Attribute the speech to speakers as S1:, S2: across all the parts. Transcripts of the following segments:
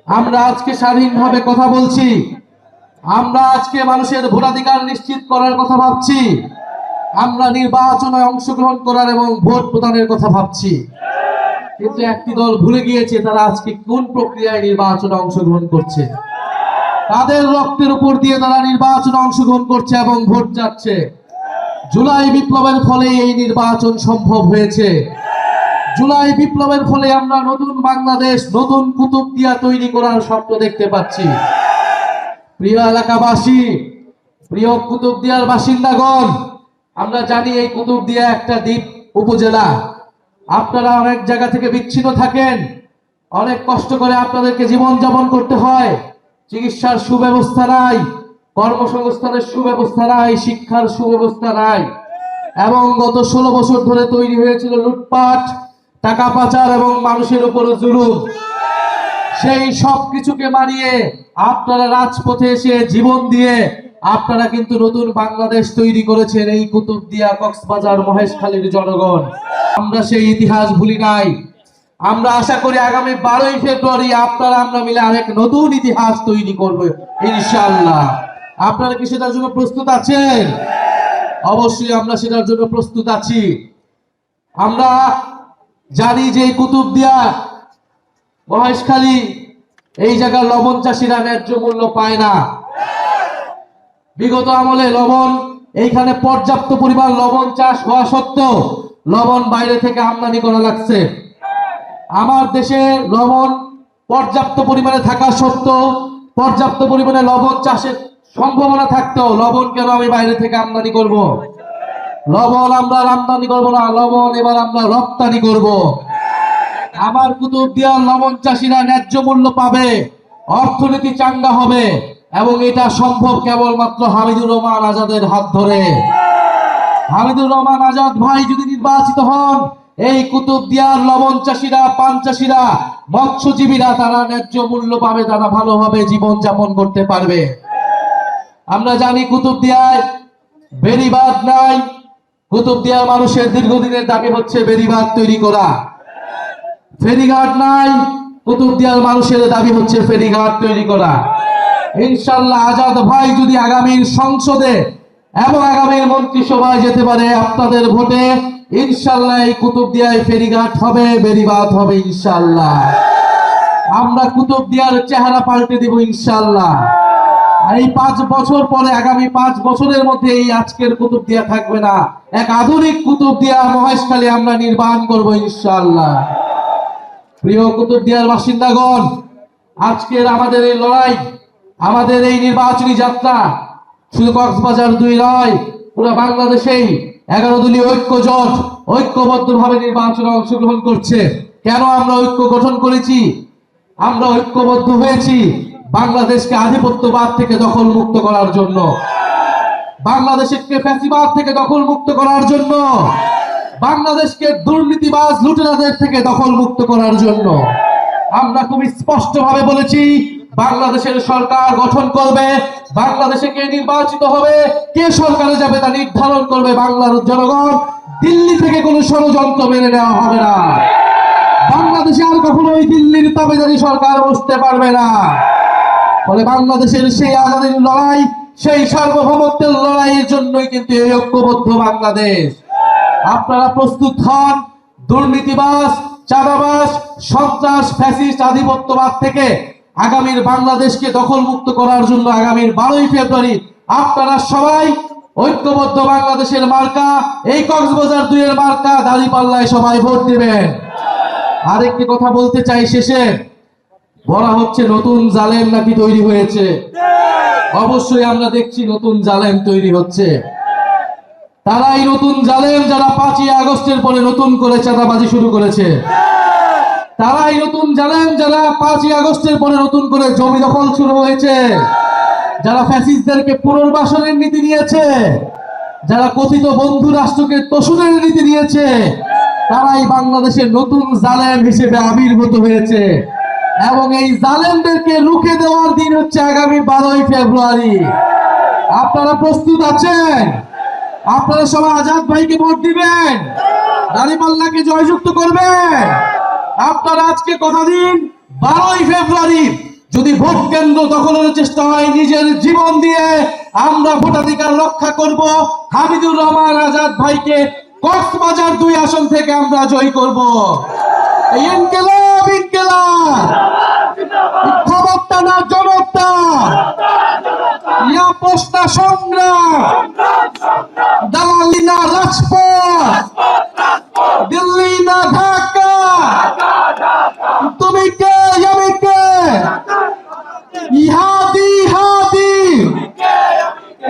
S1: আমরা আজকে স্বাধীনভাবে কথা বলছি, আমরা আজকে মানুষের ভোটাধিকার নিশ্চিত করার কথা ভাবছি, আমরা নির্বাচনে অংশগ্রহণ করার এবং ভোট প্রদানের কথা ভাবছি। কিন্তু একটি দল ভুলে গিয়েছে তারা আজকে কোন প্রক্রিয়ায় নির্বাচনে অংশগ্রহণ করছে। তাদের রক্তের উপর দিয়ে তারা নির্বাচনে অংশগ্রহণ করছে এবং ভোট যাচ্ছে। জুলাই বিপ্লবের ফলে এই নির্বাচন সম্ভব হয়েছে। জুলাই বিপ্লবের ফলে আমরা নতুন বাংলাদেশ, নতুন কুতুবদিয়া তৈরি করার স্বপ্ন দেখতে পাচ্ছি। প্রিয় এলাকাবাসী, প্রিয় কুতুবদিয়ার বাসিন্দাগণ, আমরা জানি এই কুতুবদিয়া একটা দ্বীপ উপজেলা। আপনারা অনেক জায়গা থেকে বিচ্ছিন্ন থাকেন, অনেক কষ্ট করে আপনাদেরকে জীবনযাপন করতে হয়। চিকিৎসার সুব্যবস্থা নাই, কর্মসংস্থানের সুব্যবস্থা নাই, শিক্ষার সুব্যবস্থা নাই, এবং গত 16 বছর ধরে তৈরি হয়েছিল লুটপাট, টাকা পাচার এবং মানুষের উপর জুলুম। সেই সব কিছুকে মানিয়ে আপনারা রাজপথে এসে জীবন দিয়ে আপনারা কিন্তু নতুন বাংলাদেশ তৈরি করেছেন এই কুতুবদিয়া, কক্সবাজার, মহেশখালীর জনগণ। আমরা সেই ইতিহাস ভুলি নাই। আমরা আশা করি আগামী 12ই ফেব্রুয়ারি আপনারা আমরা মিলে আরেক নতুন ইতিহাস তৈরি করব ইনশাআল্লাহ। আপনারা কি সেটার জন্য প্রস্তুত আছেন? অবশ্যই আমরা সেটার জন্য প্রস্তুত আছি। আমরা জানি যে কুতুবদিয়া, মহেশখালী, এই জায়গার লবণ চাষিরা ন্যায্য মূল্য পায় না। বিগত আমলে লবণ, এইখানে পর্যাপ্ত পরিমাণ লবণ চাষ হওয়া সত্ত্বেও লবণ বাইরে থেকে আমদানি করা লাগছে। আমার দেশে লবণ পর্যাপ্ত পরিমাণে থাকা সত্ত্বেও, পর্যাপ্ত পরিমাণে লবণ চাষের সম্ভাবনা থাকতেও লবণ কেন আমি বাইরে থেকে আমদানি করব? লবণ আমরা আমদানি করব না, লবণ এবার আমরা রপ্তানি করব। আমার কুতুবদিয়ার লবণ চাষিরা ন্যায্য মূল্য পাবে, অর্থনীতি চাঙ্গা হবে, এবং এটা সম্ভব কেবলমাত্র হামিদুর রহমান আজাদের হাত ধরে। হামিদুর রহমান আজাদ ভাই যদি নির্বাচিত হন, এই কুতুবদিয়ার লবণ চাষিরা, পান চাষিরা, মৎস্যজীবীরা তারা ন্যায্য মূল্য পাবে, তারা ভালোভাবে জীবন যাপন করতে পারবে। আমরা জানি কুতুবদিয়ায় বেড়িবাঁধ নাই। কুতুবদিয়ার মানুষের দীর্ঘদিনের দাবি হচ্ছে বেড়িবাঁধ তৈরি করা। ফেরিঘাট নাই, কুতুবদিয়ার মানুষের দাবি হচ্ছে ফেরিঘাট তৈরি করা। ইনশাআল্লাহ আজাদ ভাই যদি আগামীর সংসদে এবং আগামীর মন্ত্রিসভায় যেতে পারে আপনাদের ভোটে, ইনশাআল্লাহ এই কুতুবদিয়ায় ফেরিঘাট হবে, বেড়িবাঁধ হবে ইনশাআল্লাহ। আমরা কুতুবদিয়ার চেহারা পাল্টে দেব ইনশাআল্লাহ। এই 5 বছর পরে, আগামী 5 বছরের মধ্যে এই আজকের কুতুবদিয়া থাকবে না, এক আধুনিক কুতুবদিয়া মহেশখালী আমরা নির্মাণ করব ইনশাআল্লাহ। প্রিয় কুতুবদিয়ার বাসিন্দাগণ, আজকের আমাদের এই লড়াই, আমাদের এই নির্বাচনী যাত্রা শুধু কক্সবাজার 2 নয়, পুরো বাংলাদেশেই 11 দলীয় ঐক্য জোট ঐক্যবদ্ধভাবে নির্বাচনে অংশগ্রহণ করছে। কেন আমরা ঐক্য গঠন করেছি? আমরা ঐক্যবদ্ধ হয়েছি বাংলাদেশকে আধিপত্যবাদ থেকে দখল মুক্ত করার জন্য, বাংলাদেশকে ফ্যাসিবাদ থেকে দখল মুক্ত করার জন্য, বাংলাদেশকে দুর্নীতিবাজ লুটেরাদের থেকে দখল মুক্ত করার জন্য। আমরা খুব স্পষ্টভাবে বলেছি, বাংলাদেশের সরকার গঠন করবে, বাংলাদেশে কে নির্বাচিত হবে, কে সরকারে যাবে তা নির্ধারণ করবে বাংলার জনগণ। দিল্লি থেকে কোনো ষড়যন্ত্র মেনে নেওয়া হবে না। বাংলাদেশে আর কখনো ওই দিল্লির তাবেদারি সরকার বসতে পারবে না। ফলে বাংলাদেশের সেই আজাদীর লড়াই, সেই সার্বভৌমত্বের লড়াইয়ের জন্যই কিন্তু এই ঐক্যবদ্ধ বাংলাদেশ। আপনারা প্রস্তুত হন দুর্নীতিবাজ, চাঁদাবাজ, সন্ত্রাস, ফ্যাসিস্ট, আধিপত্যবাদ থেকে আগামীর বাংলাদেশকে দখল মুক্ত করার জন্য আগামীর 12ই ফেব্রুয়ারি আপনারা সবাই ঐক্যবদ্ধ বাংলাদেশের মার্কা, এই কক্সবাজার 2 এর মার্কা দাঁড়িপাল্লায় সবাই ভোট দিবেন। আরেকটি কথা বলতে চাই শেষে, বলা হচ্ছে নতুন জালেম নাকি তৈরি হয়েছে। অবশ্যই আমরা দেখছি নতুন জালেম তৈরি হচ্ছে। তারাই নতুন জালেম যারা 5ই আগস্টের পরে নতুন করে চাঁদাবাজি শুরু করেছে। তারাই নতুন জালেম যারা 5ই আগস্টের পরে নতুন করে জমি দখল শুরু হয়েছে, যারা ফ্যাসিস্টদেরকে পুনর্বাসনের নীতি নিয়েছে, যারা কথিত বন্ধু রাষ্ট্রকে তোষণের নীতি নিয়েছে, তারাই বাংলাদেশের নতুন জালেম হিসেবে আবির্ভূত হয়েছে। এবং এই জালেমদেরকে রুখে দেওয়ার দিন হচ্ছে আগামী 12ই ফেব্রুয়ারি। আপনারা প্রস্তুত আছেন? আপনারা সবাই আজাদ ভাইকে ভোট দিবেন, দাঁড়িপাল্লাকে জয়যুক্ত করবেন। আপনারা আজকে কথা দিন, 12ই ফেব্রুয়ারি যদি ভোট কেন্দ্র দখলের চেষ্টা হয় নিজের জীবন দিয়ে আমরা ভোটাধিকার রক্ষা করব। হামিদুর রহমান আজাদ ভাইকে কক্সবাজার 2 আসন থেকে আমরা জয়ী করব। ইনকিলাব ইনকিলাব, খবরটা না জনতা, ইয়া পোস্টা সংগ্রাম, দালালি না রাজপথ, দিল্লি না ঢাকা, তুমি কে আমি কে, ইহাদি ইহাদি।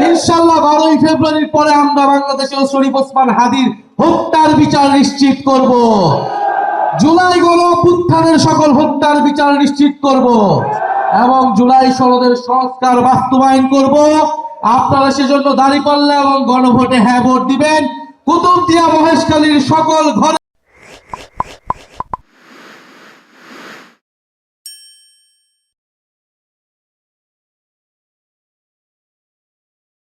S1: ইনশাআল্লাহ 12ই ফেব্রুয়ারির পরে আমরা বাংলাদেশে শরীফ ওসমান হাদির হত্যার বিচার নিশ্চিত করব। জুলাই গণ অভ্যুত্থানের সকল হত্যার বিচার নিশ্চিত করব এবং জুলাই সনদের সংস্কার বাস্তবায়ন করব। আপনারা সেজন্য দাঁড়িপাল্লা এবং গণভোটে হ্যাঁ ভোট দিবেন। কুতুবদিয়া মহেশখালীর সকল ঘরে